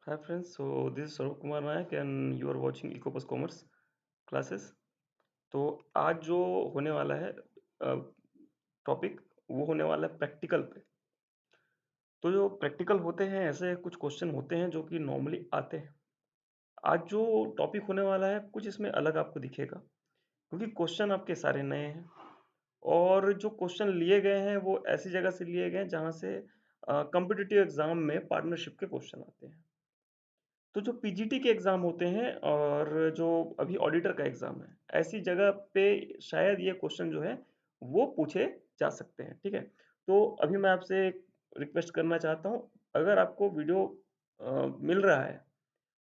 Hi friends, so this is Saurabh Kumar Nayak and you are watching Ecopus Commerce classes. तो आज जो होने वाला है टॉपिक वो होने वाला है प्रैक्टिकल पे। तो जो प्रैक्टिकल होते हैं ऐसे कुछ क्वेश्चन होते हैं जो कि नॉर्मली आते हैं। आज जो टॉपिक होने वाला है कुछ इसमें अलग आपको दिखेगा क्योंकि क्वेश्चन आपके सारे नए हैं और जो क्वेश्चन लिए गए हैं वो ऐसी जगह से लिए गए हैं जहाँ से कॉम्पिटिटिव एग्जाम में पार्टनरशिप के क्वेश्चन आते हैं। तो जो पीजीटी के एग्जाम होते हैं और जो अभी ऑडिटर का एग्जाम है ऐसी जगह पे शायद ये क्वेश्चन जो है वो पूछे जा सकते हैं। ठीक है, तो अभी मैं आपसे रिक्वेस्ट करना चाहता हूँ, अगर आपको वीडियो मिल रहा है,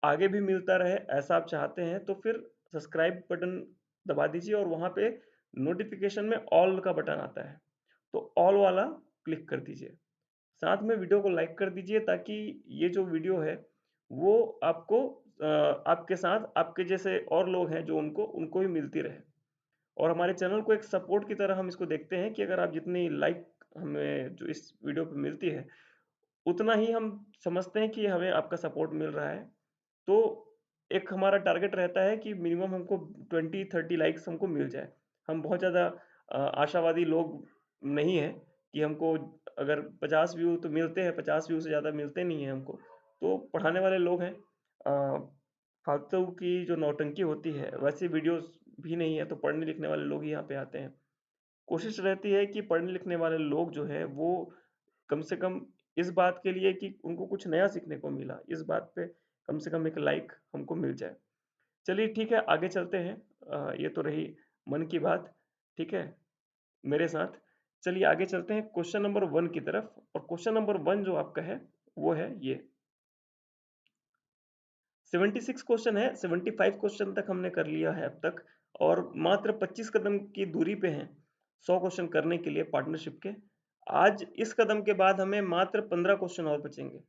आगे भी मिलता रहे ऐसा आप चाहते हैं तो फिर सब्सक्राइब बटन दबा दीजिए और वहाँ पे नोटिफिकेशन में ऑल का बटन आता है तो ऑल वाला क्लिक कर दीजिए। साथ में वीडियो को लाइक कर दीजिए ताकि ये जो वीडियो है वो आपको आपके साथ आपके जैसे और लोग हैं जो उनको उनको भी मिलती रहे। और हमारे चैनल को एक सपोर्ट की तरह हम इसको देखते हैं कि अगर आप जितनी लाइक हमें जो इस वीडियो पे मिलती है उतना ही हम समझते हैं कि हमें आपका सपोर्ट मिल रहा है। तो एक हमारा टारगेट रहता है कि मिनिमम हमको 20-30 लाइक्स हमको मिल जाए। हम बहुत ज़्यादा आशावादी लोग नहीं हैं कि हमको अगर 50 व्यू तो मिलते हैं, 50 व्यू से ज़्यादा मिलते नहीं हैं हमको। तो पढ़ाने वाले लोग हैं। फालतू की जो नौटंकी होती है वैसी वीडियोस भी नहीं है, तो पढ़ने लिखने वाले लोग ही यहाँ पे आते हैं। कोशिश रहती है कि पढ़ने लिखने वाले लोग जो है वो कम से कम इस बात के लिए कि उनको कुछ नया सीखने को मिला, इस बात पे कम से कम एक लाइक हमको मिल जाए। चलिए ठीक है, आगे चलते हैं। ये तो रही मन की बात। ठीक है, मेरे साथ चलिए आगे चलते हैं क्वेश्चन नंबर 1 की तरफ। और क्वेश्चन नंबर 1 जो आपका है वो है ये 76 क्वेश्चन है। 75 क्वेश्चन तक हमने कर लिया है अब तक और मात्र 25 कदम की दूरी पे हैं 100 क्वेश्चन करने के लिए पार्टनरशिप के। आज इस कदम के बाद हमें मात्र 15 क्वेश्चन और बचेंगे।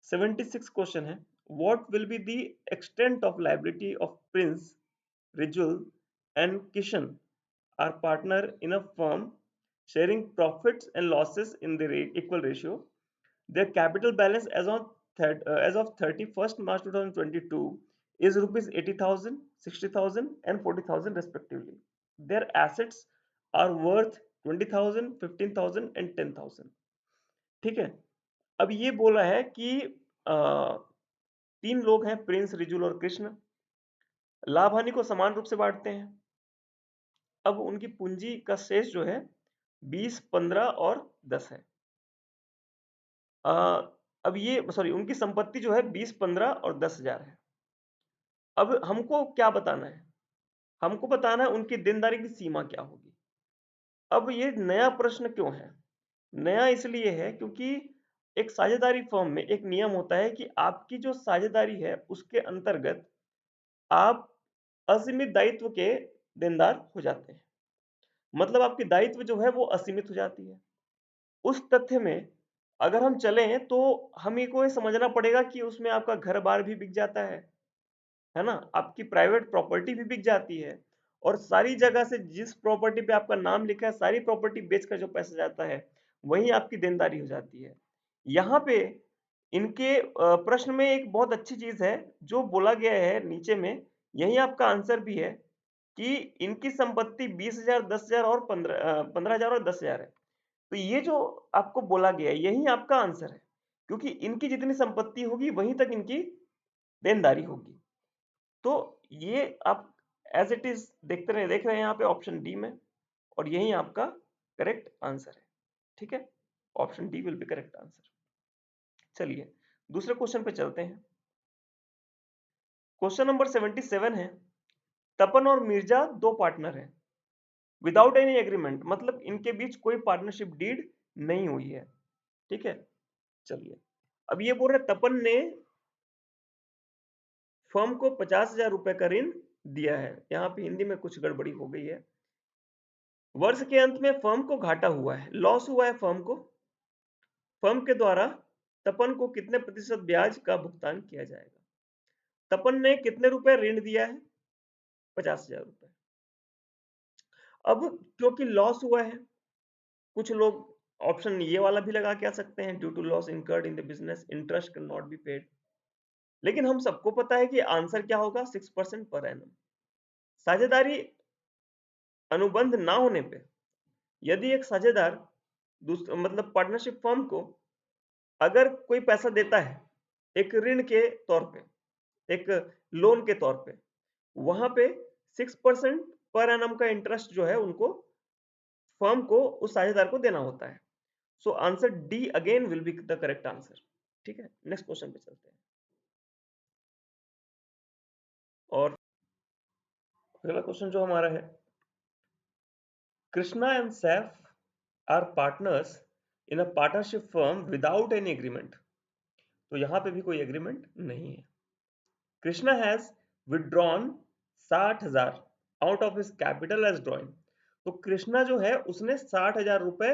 76 क्वेश्चन है। What will be the extent of liability of Prince, Rijul and Kishan are partner in a firm sharing profits and losses in the equal ratio. Their capital balance as of 31st March 2022 is rupees 80,000, 60,000 and 40,000 respectively. Their assets are worth 20,000, 15,000 and 10,000। ठीक है, अब ये बोला है कि आ, तीन लोग हैं, प्रिंस, रिजुल और कृष्ण। लाभ हानि को समान रूप से बांटते हैं। अब उनकी पूंजी का शेष जो है 20, 15 और 10 है। अ, अब ये सॉरी, उनकी संपत्ति जो है 20, 15 और 10,000 है। अब हमको क्या बताना है? हमको बताना है उनकी देनदारी की सीमा क्या होगी। अब ये नया प्रश्न क्यों है? नया इसलिए है क्योंकि एक साझेदारी फर्म में एक नियम होता है कि आपकी जो साझेदारी है उसके अंतर्गत आप असीमित दायित्व के देनदार हो जाते हैं। मतलब आपकी दायित्व जो है वो असीमित हो जाती है। उस तथ्य में अगर हम चलें तो हमें को ये समझना पड़ेगा कि उसमें आपका घर-बार भी बिक जाता है ना? आपकी प्राइवेट प्रॉपर्टी भी बिक जाती है और सारी जगह से जिस प्रॉपर्टी पे आपका नाम लिखा है, सारी प्रॉपर्टी बेचकर जो पैसा जाता है, वही आपकी देनदारी हो जाती है। यहाँ पे इनके प्रश्न में एक बहुत अच्छी चीज़ है, जो बोला गया है नीचे में, यही आपका आंसर भी है कि इनकी संपत्ति 20,000, 10,000 और 15,000 और 10,000 है। तो ये जो आपको बोला गया है, यही आपका आंसर है, क्योंकि इनकी जितनी संपत्ति होगी, वहीं तक इनकी देनदारी होगी। तो ये आप एज़ इट इज़ देख रहे हैं यहाँ पे ऑप्शन डी में, और यही आपका करेक्ट आंसर है। ठीक है? Option D will be correct answer. चलिए, दूसरे क्वेश्चन पे चलते हैं। क्वेश्चन नंबर 77 है, तपन और मिर्जा 2 पार्टनर हैं, विदाउट एनी एग्रीमेंट, मतलब इनके बीच कोई पार्टनरशिप डीड नहीं हुई है। ठीक है? चलिए, अब ये बोल रहे तपन ने फर्म को 50,000 रुपए का ऋण दिया है। यहाँ पे हिंदी में कुछ गड़बड़ी हो गई है। वर्ष के अंत में फर्म को घाटा हुआ है, लॉस हुआ है फर्म को। फर्म के द्वारा तपन को कितने प्रतिशत ब्याज का भुगतान किया जाएगा? तपन ने कितने रुपए ऋण दिया है? 50,000 रुपए। अब क्योंकि लॉस हुआ है, कुछ लोग ऑप्शन ये वाला भी लगा के आ सकते हैं, due to loss incurred in the business interest can not be paid. लेकिन हम सबको पता है कि आंसर क्या होगा, 6% पर एनम। साझेदारी अनुबंध ना होने पे यदि एक साझेदार मतलब पार्टनरशिप फर्म को अगर कोई पैसा देता है एक ऋण के तौर पे, एक लोन के तौर पे, वहां पे 6% पर एनम का इंटरेस्ट जो है उनको फर्म को उस साझेदार को देना होता है। So answer D again will be the correct answer. ठीक है, नेक्स्ट क्वेश्चन पे चलते हैं। और अगला क्वेश्चन जो हमारा है, Krishna and Saif are partners in a partnership firm without any agreement. तो यहां पे भी कोई एग्रीमेंट नहीं है। Krishna has withdrawn 60,000 out of his capital as drawing. तो कृष्णा जो है उसने 60,000 रुपए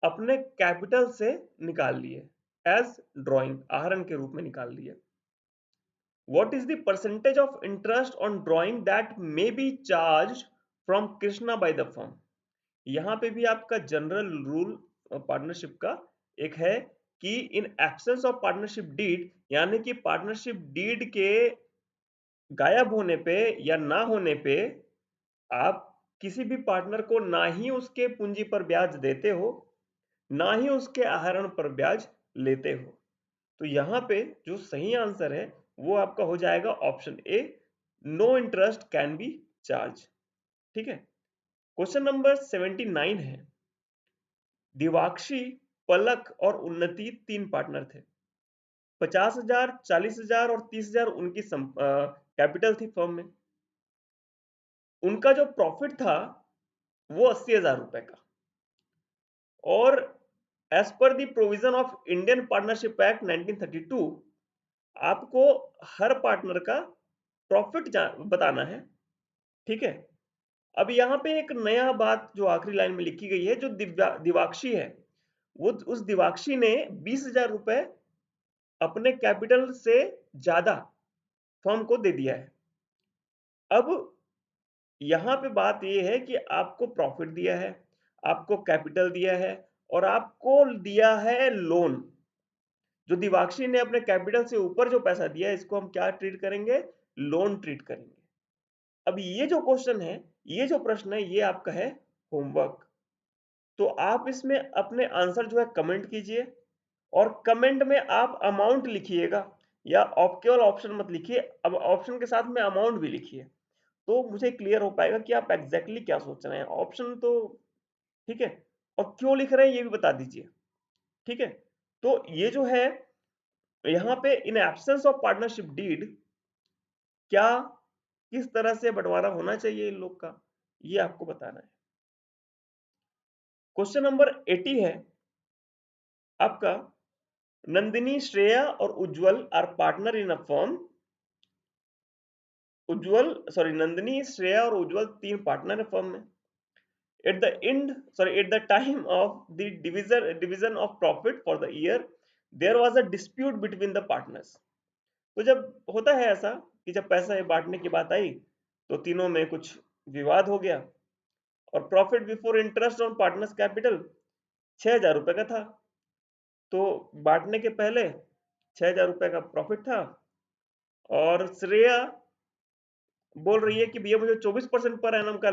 अपने कैपिटल से निकाल लिए, एज ड्रॉइंग, आहरण के रूप में निकाल लिए। What is the percentage of interest on drawing that may be charged from Krishna by the firm? यहाँ पे भी आपका जनरल रूल पार्टनरशिप का एक है कि in absence of partnership deed, यानी कि पार्टनरशिप डीड के गायब होने पे या ना होने पे आप किसी भी पार्टनर को ना ही उसके पूंजी पर ब्याज देते हो, ना ही उसके आहरण पर ब्याज लेते हो। तो यहां पे जो सही आंसर है वो आपका हो जाएगा option A, no interest can be charge. ठीक है, क्वेश्चन नंबर 79 है, दिवाक्षी, पलक और उन्नति 3 पार्टनर थे। 50,000, 40,000 और 30,000 उनकी कैपिटल थी फर्म में। उनका जो प्रॉफिट था वो 80,000 रुपए का, और एज पर the provision of Indian Partnership Act 1932 आपको हर पार्टनर का प्रॉफिट बताना है। ठीक है, अब यहाँ पे एक नया बात जो आखिरी लाइन में लिखी गई है, जो दिवाक्षी है वो उस दिवाक्षी ने 20,000 रुपए अपने कैपिटल से ज्यादा फर्म को दे दिया है। अब यहाँ पे बात यह है कि आपको प्रॉफिट दिया है, आपको कैपिटल दिया है, और आपको दिया है लोन। जो दिवाक्षी ने अपने कैपिटल से ऊपर जो पैसा दिया है, इसको हम क्या ट्रीट करेंगे, लोन ट्रीट करेंगे। अब ये जो क्वेश्चन है, ये जो प्रश्न है, ये आपका है होमवर्क। तो आप इसमें अपने आंसर जो है कमेंट कीजिए, और कमेंट में आप अमाउंट लिखिएगा, या केवल ऑप्शन मत लिखिए, अब ऑप्शन के साथ में अमाउंट भी लिखिए, तो मुझे क्लियर हो पाएगा कि आप एग्जैक्टली क्या सोच रहे हैं। ऑप्शन तो ठीक है, और क्यों लिख रहे हैं ये भी बता दीजिए। ठीक है, तो ये जो है यहाँ पे in absence of partnership deed क्या, किस तरह से बंटवारा होना चाहिए इन लोग का, ये आपको बताना है। क्वेश्चन नंबर 80 है आपका, नंदिनी, श्रेया और Ujjwal are partner in a firm. Nandini, Shreya और उज्जवल 3 पार्टनर है फर्म में। At the time of the division of profit for the year, there was a dispute between the partners. तो जब होता है ऐसा कि जब पैसा बांटने की बात आई तो तीनों में कुछ विवाद हो गया, और profit before interest on partners capital 6,000 रुपए का था। तो बांटने के पहले 6,000 रुपए का प्रॉफिट था, और श्रेया बोल रही है कि भैया मुझे 24% पर एनम का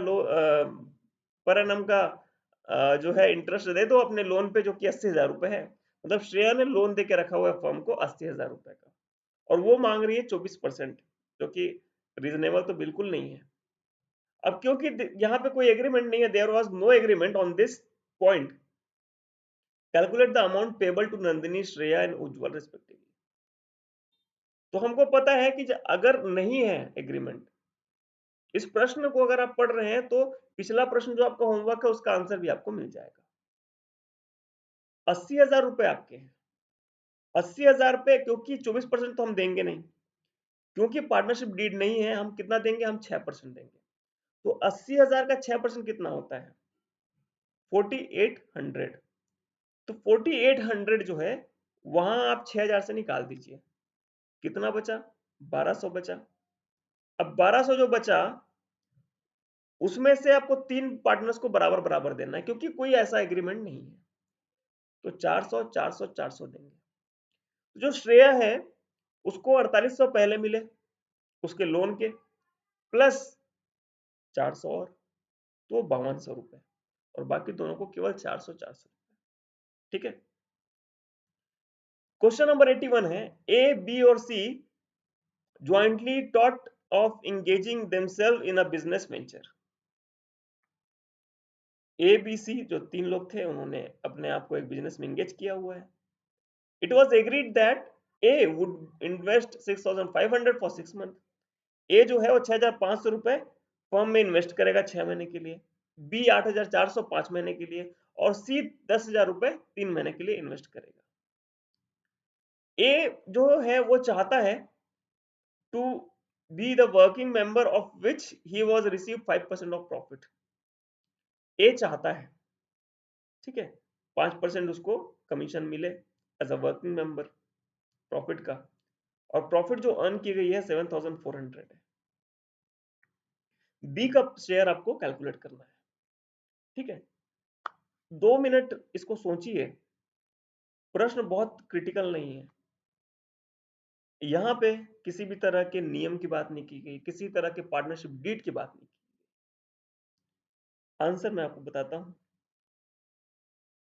पर एनम का जो है इंटरेस्ट दे दो अपने लोन पे, जो कि 80,000 रुपए है। मतलब श्रेया ने लोन दे के रखा हुआ है फर्म को 80,000 रुपए का, और वो मांग रही है 24%, जो कि रीजनेबल तो बिल्कुल नहीं है। अब क्योंकि यहाँ पे कोई एग्रीमेंट नहीं है, there was no agreement on this point, calculate the amount payable to Nandini, Shreya and Ujjwal respectively. तो हमको पता है कि अगर नहीं है एग्रीमेंट, इस प्रश्न को अगर आप पढ़ रहे हैं तो पिछला प्रश्न जो आपका होमवर्क है उसका आंसर भी आपको मिल जाएगा। 80,000 रुपए आपके हैं। 80,000 पे क्योंकि 24% तो हम देंगे नहीं, क्योंकि पार्टनरशिप डीड नहीं है, हम कितना देंगे, हम 6% देंगे। तो 80,000 का 6% कितना होता है, 4800। तो 4800 जो है वहां आप 6,000 से निकाल दीजिए, कितना बचा, 1200 बचा। अब 1200 जो बचा उसमें से आपको 3 पार्टनर्स को बराबर बराबर देना है, क्योंकि कोई ऐसा एग्रीमेंट नहीं है। तो 400 400 400 देंगे। जो श्रेया है उसको 4800 पहले मिले उसके लोन के, प्लस 400 और, तो 5200 रुपए, और बाकी दोनों को केवल 400 400। ठीक है। क्वेश्चन नंबर 81 है, ए, बी और C jointly thought of engaging themselves in a business venture. A, B, C जो 3 लोग थे, उन्होंने अपने आप को एक बिजनेस में इंगेज किया हुआ है। It was agreed that A would invest 6500 for 6 month. A जो है वो 6500 रुपए फर्म में इन्वेस्ट करेगा 6 महीने के लिए, बी 8400 5 महीने के लिए, और सी 10,000 रुपए 3 महीने के लिए इन्वेस्ट करेगा। ए जो है वो चाहता है to be the working member of which he was receive 5% of profit. A चाहता है, ठीक है, 5% उसको कमीशन मिले as a working member profit का, और प्रॉफिट जो अर्न की गई है 7400 है। बी का शेयर आपको कैलकुलेट करना है। ठीक है, 2 मिनट इसको सोचिए, प्रश्न बहुत क्रिटिकल नहीं है। यहां पे किसी भी तरह के नियम की बात नहीं की गई, किसी तरह के पार्टनरशिप डीड की बात नहीं की गई। आंसर मैं आपको बताता हूं,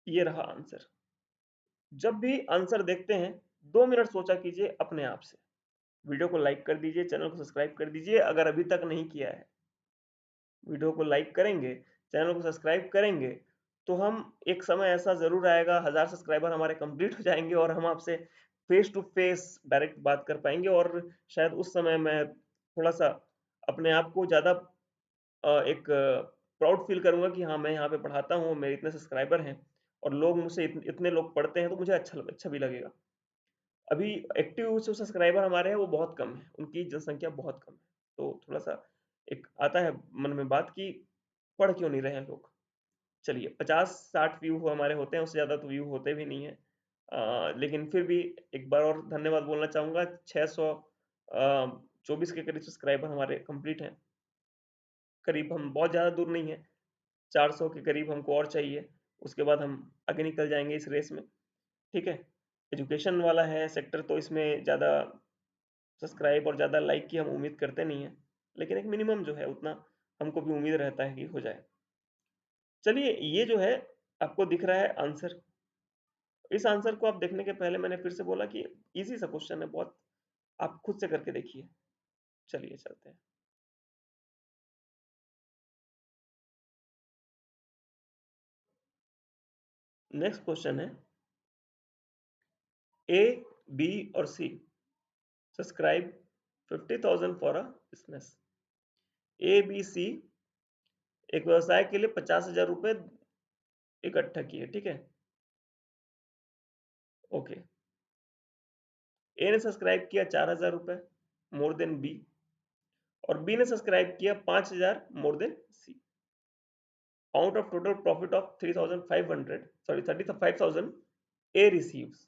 ये रहा आंसर। जब भी आंसर देखते हैं 2 मिनट सोचा कीजिए अपने आप से। वीडियो को लाइक कर दीजिए, चैनल को सब्सक्राइब कर दीजिए अगर अभी तक नहीं किया है। वीडियो को लाइक करेंगे, चैनल को सब्सक्राइब करेंगे, तो हम एक समय ऐसा जरूर आएगा, 1000 सब्सक्राइबर हमारे कंप्लीट हो जाएंगे और हम आपसे फेस टू फेस डायरेक्ट बात कर पाएंगे। और शायद उस समय मैं थोड़ा सा अपने आप को ज़्यादा एक प्राउड फील करूंगा कि हाँ, मैं यहाँ पे पढ़ाता हूँ, मेरे इतने सब्सक्राइबर हैं और लोग मुझसे इतने लोग पढ़ते हैं, तो मुझे अच्छा भी लगेगा। अभी एक्टिव जो सब्सक्राइबर हमारे हैं वो बहुत कम है, उनकी जनसंख्या बहुत कम है, तो थोड़ा सा एक आता है मन में बात कि पढ़ क्यों नहीं रहे हैं लोग। चलिए, 50-60 व्यू हमारे होते हैं, उससे ज़्यादा तो व्यू होते भी नहीं है। लेकिन फिर भी एक बार और धन्यवाद बोलना चाहूँगा। 624 के करीब सब्सक्राइबर हमारे कंप्लीट हैं। करीब हम बहुत ज़्यादा दूर नहीं है, 400 के करीब हमको और चाहिए, उसके बाद हम आगे निकल जाएंगे इस रेस में। ठीक है, एजुकेशन वाला है सेक्टर, तो इसमें ज़्यादा सब्सक्राइब और ज़्यादा लाइक की हम उम्मीद करते नहीं है, लेकिन एक मिनिमम जो है उतना हमको भी उम्मीद रहता है कि हो जाए। चलिए, ये जो है आपको दिख रहा है आंसर। इस आंसर को आप देखने के पहले मैंने फिर से बोला कि इजी सा क्वेश्चन है बहुत, आप खुद से करके देखिए। चलिए चलते हैं। नेक्स्ट क्वेश्चन है, ए, बी और C subscribe 50,000 for a business. A, B, C एक व्यवसाय के लिए 50,000 रुपए इकट्ठा किए। ठीक है, ओके। ए ने सब्सक्राइब किया 4,000 रुपए मोर देन बी, और बी ने सब्सक्राइब किया 5,000 more than C. Out of total profit of 3,500, sorry 35,000 A receives.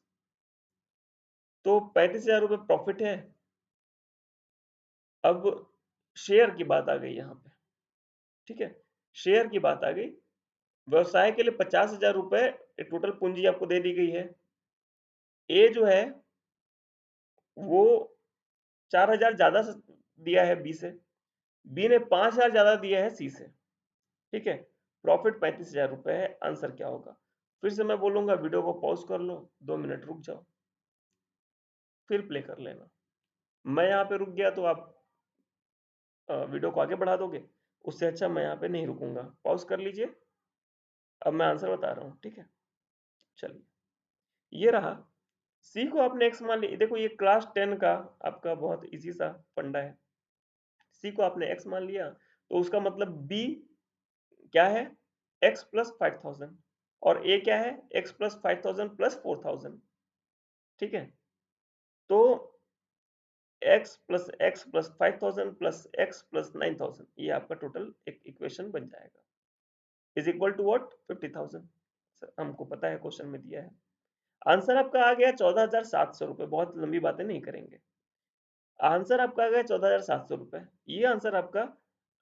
तो 35,000 रुपए प्रॉफिट है। अब शेयर की बात आ गई यहाँ पे। ठीक है, शेयर की बात आ गई। व्यवसाय के लिए 50,000 रुपए टोटल पूंजी आपको दे दी गई है। ए जो है वो 4,000 ज्यादा दिया है बी से, बी ने 5,000 ज्यादा दिया है सी से। ठीक है, प्रॉफिट 35,000 रुपए है। आंसर क्या होगा? फिर से मैं बोलूंगा, वीडियो को पॉज कर लो, 2 मिनट रुक जाओ, फिर प्ले कर लेना। मैं यहाँ पे रुक गया तो आप वीडियो को आगे बढ़ा दोगे, उससे अच्छा मैं यहाँ पे नहीं रुकूंगा। पॉज कर लीजिए, अब मैं आंसर बता रहा हूँ। ठीक है, चलिए, ये रहा। सी को आपने एक्स मान लिया। देखो, ये क्लास 10 का आपका बहुत इजी सा फंडा है। सी को आपने एक्स मान लिया, तो उसका मतलब बी क्या है? एक्स प्लस 5,000, और ए क्या है? X plus 5,000 plus 4,000। ठीक है, तो x plus 5,000 plus x plus 9,000, ये आपका टोटल एक इक्वेशन बन जाएगा, इज इक्वल टू व्हाट? 50,000। हमको पता है, क्वेश्चन में दिया है। आंसर आपका आ गया 14,700 रुपए। बहुत लंबी बातें नहीं करेंगे, आंसर आपका आ गया 14,700 रुपए। ये आंसर आपका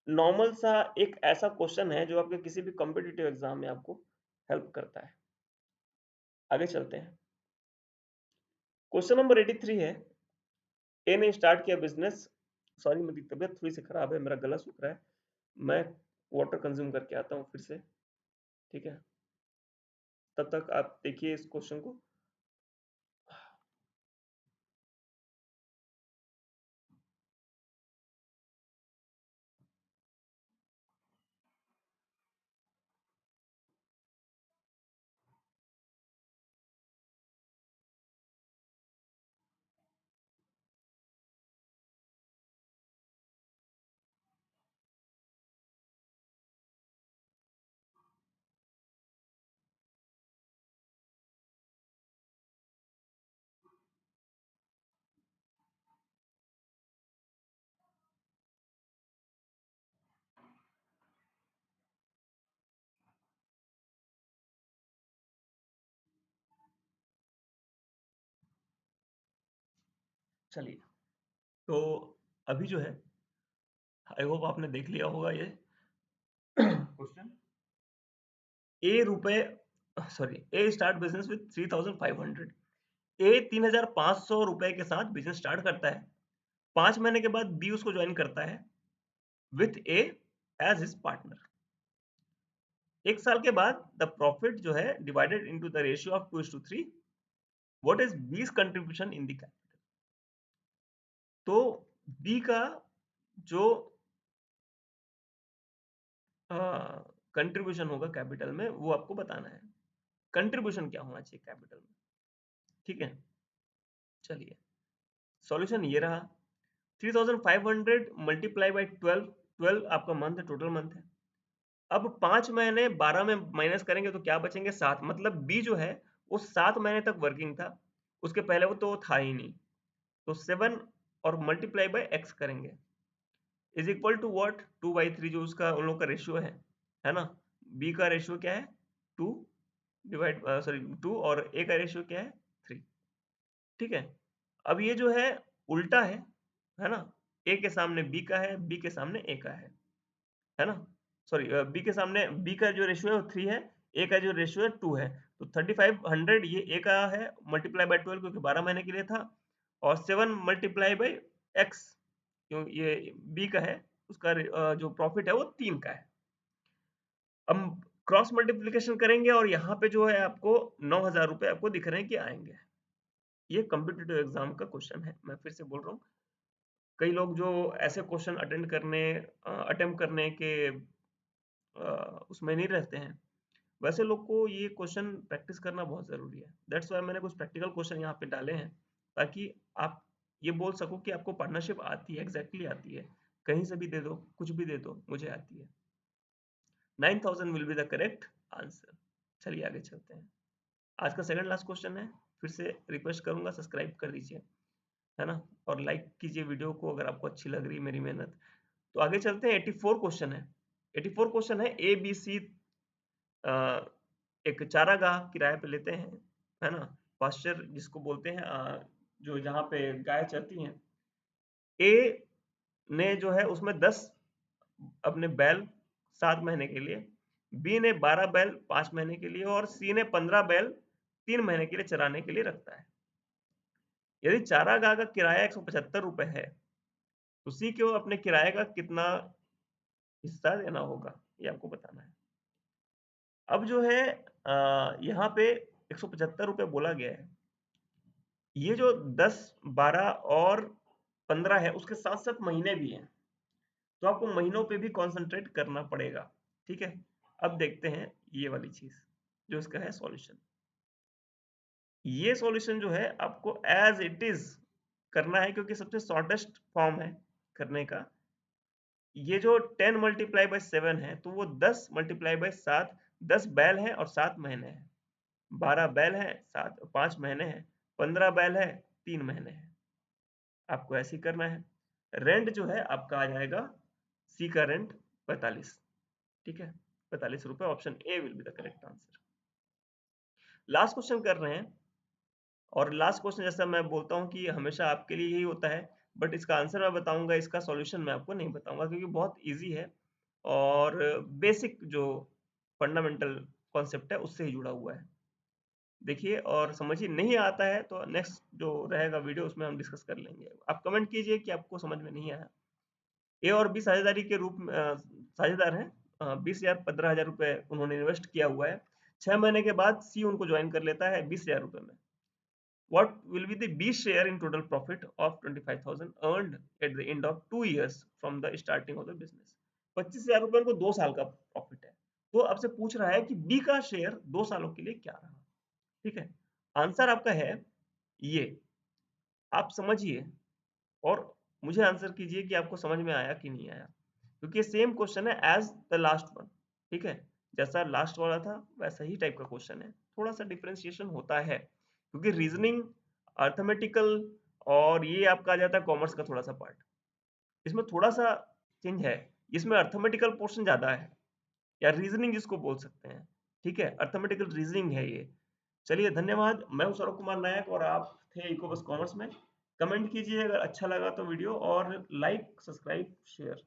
नॉर्मल सा एक ऐसा क्वेश्चन है जो आपके किसी भी कॉम्पिटिटिव एग्जाम में आपको हेल्प करता है। आगे चलते हैं। क्वेश्चन नंबर 83 है, ए ने स्टार्ट किया बिजनेस। सॉरी, मेरी तबीयत थोड़ी सी खराब है, मेरा गला सूख रहा है। मैं वाटर कंज्यूम करके आता हूँ फिर से, ठीक है? तब तक आप देखिए इस क्वेश्चन को। चलिए, तो अभी जो है, आई होप आपने देख लिया होगा ये क्वेश्चन। ए रुपए sorry, A start business with 3,500। ए 3,500 रुपए के साथ बिजनेस स्टार्ट करता है। 5 महीने के बाद बी उसको ज्वाइन करता है with A as his partner. 1 साल के बाद द प्रॉफिट जो है divided into the ratio of 2:3। What is B's contribution in the capital? तो बी का जो कंट्रीब्यूशन होगा कैपिटल में, वो आपको बताना है। कंट्रीब्यूशन क्या होना चाहिए कैपिटल में, ठीक है? चलिए, सॉल्यूशन ये रहा। 3,500 मल्टीप्लाई बाई 12। 12 आपका मंथ है, टोटल मंथ है। अब 5 महीने 12 में माइनस करेंगे तो क्या बचेंगे? 7। मतलब बी जो है वो 7 महीने तक वर्किंग था, उसके पहले वो तो था ही नहीं। तो 7 और मल्टीप्लाई बाई एक्स करेंगे इज इक्वल टू वॉट? 2/3, जो उसका उन लोग का रेशियो है ना? बी का रेशियो क्या है? 2 डिवाइड सॉरी 2, और ए का रेशियो क्या है? 3, ठीक है? अब ये जो है उल्टा है ना? ए के सामने बी का है, बी के सामने ए का है ना? सॉरी, बी के सामने बी का जो रेशियो है वो 3 है, ए का जो रेशियो है 2 है। तो 3,500 ये ए का है, मल्टीप्लाई बाय 12 क्योंकि 12 महीने के लिए था, और 7 मल्टीप्लाई बाय एक्स क्यों ये बी का है, उसका जो प्रॉफिट है वो 3 का है। हम क्रॉस मल्टीप्लिकेशन करेंगे और यहाँ पे जो है आपको 9,000 रुपए आपको दिख रहे हैं कि आएंगे। ये कॉम्पिटिटिव एग्जाम का क्वेश्चन है, मैं फिर से बोल रहा हूँ। कई लोग जो ऐसे क्वेश्चन अटेम्प्ट करने के उसमें नहीं रहते हैं, वैसे लोग को ये क्वेश्चन प्रैक्टिस करना बहुत ज़रूरी है। दैट्स व्हाई मैंने कुछ प्रैक्टिकल क्वेश्चन यहाँ पे डाले हैं, ताकि आप ये बोल सको कि आपको पार्टनरशिप आती है, एग्जैक्टली आती है। कहीं से भी दे दो, कुछ भी दे दो, मुझे आती है। 9,000 will be the correct answer. चलिए आगे चलते हैं। आज का सेकंड लास्ट क्वेश्चन है। फिर से रिक्वेस्ट करूंगा, सब्सक्राइब कर दीजिए, है ना? और लाइक कीजिए वीडियो को अगर आपको अच्छी लग रही है मेरी मेहनत। तो आगे चलते हैं। 84 क्वेश्चन है। 84 क्वेश्चन है। ए बी सी एक चारागाह किराए पे लेते हैं, है ना? पास्चर जिसको बोलते हैं, जो जहाँ पे गाय चरती हैं। ए ने जो है उसमें 10 अपने बैल 7 महीने के लिए, बी ने 12 बैल 5 महीने के लिए, और सी ने 15 बैल 3 महीने के लिए चराने के लिए रखता है। यदि चारागाह का किराया 175 रुपए है, तो सी को अपने किराए का कितना हिस्सा देना होगा, ये आपको बताना है। अब जो है यहाँ पे 175 रुपए बोला गया है। ये जो 10, 12 और 15 है, उसके साथ साथ महीने भी हैं, तो आपको महीनों पे भी कंसंट्रेट करना पड़ेगा, ठीक है? अब देखते हैं ये वाली चीज, जो इसका है सॉल्यूशन। ये सॉल्यूशन जो है आपको एज इट इज करना है, क्योंकि सबसे शॉर्टेस्ट फॉर्म है करने का। ये जो 10 मल्टीप्लाई बाय 7 है, तो वो 10 मल्टीप्लाई बाय 7, 10 बैल है और 7 महीने हैं। 12 बैल है, 5 महीने हैं। 15 बैल है, 3 महीने हैं। आपको ऐसे ही करना है। रेंट जो है आपका आ जाएगा, सी का रेंट 45, ठीक है? 45 रुपए। Option A will be the correct answer. Last question कर रहे हैं। और लास्ट क्वेश्चन, जैसा मैं बोलता हूँ कि हमेशा आपके लिए यही होता है, बट इसका आंसर मैं बताऊंगा, इसका सॉल्यूशन मैं आपको नहीं बताऊंगा, क्योंकि बहुत इजी है और बेसिक जो फंडामेंटल कॉन्सेप्ट है उससे ही जुड़ा हुआ है। देखिए और समझिए। नहीं आता है तो नेक्स्ट जो रहेगा वीडियो उसमें हम डिस्कस कर लेंगे। आप कमेंट कीजिए कि आपको समझ में नहीं आया। ए और बी साझेदारी के रूप में साझेदार हैं। 20,000 15,000 रुपए उन्होंने इन्वेस्ट किया हुआ है। 6 महीने के बाद सी उनको ज्वाइन कर लेता है 20,000 रुपए में। What will be the B share in total profit of 25,000 earned at the end of 2 years from the starting of the business? 25,000 रुपए उनको 2 साल का प्रॉफिट है। तो आपसे पूछ रहा है कि बी का शेयर 2 सालों के लिए क्या रहा? ठीक है। आंसर आपका है ये। आप समझिए और मुझे आंसर कीजिए कि आपको समझ में आया कि नहीं आया। क्योंकि सेम क्वेश्चन है एज द लास्ट वन। ठीक है। जैसा लास्ट वाला था वैसा ही टाइप का क्वेश्चन है। थोड़ा सा डिफरेंशिएशन होता है क्योंकि रीजनिंग, अर्थमेटिकल और ये आपका आ जाता है कॉमर्स का थोड़ा सा पार्ट। इसमें थोड़ा सा चेंज है। इसमें अर्थमेटिकल पोर्शन ज्यादा है या रीजनिंग जिसको बोल सकते हैं। ठीक है, अर्थमेटिकल रीजनिंग है ये। चलिए धन्यवाद। मैं हूं सौरभ कुमार नायक और आप थे इकोबस कॉमर्स में। कमेंट कीजिए अगर अच्छा लगा तो वीडियो, और लाइक सब्सक्राइब शेयर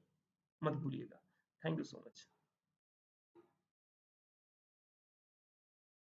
मत भूलिएगा। Thank you so much.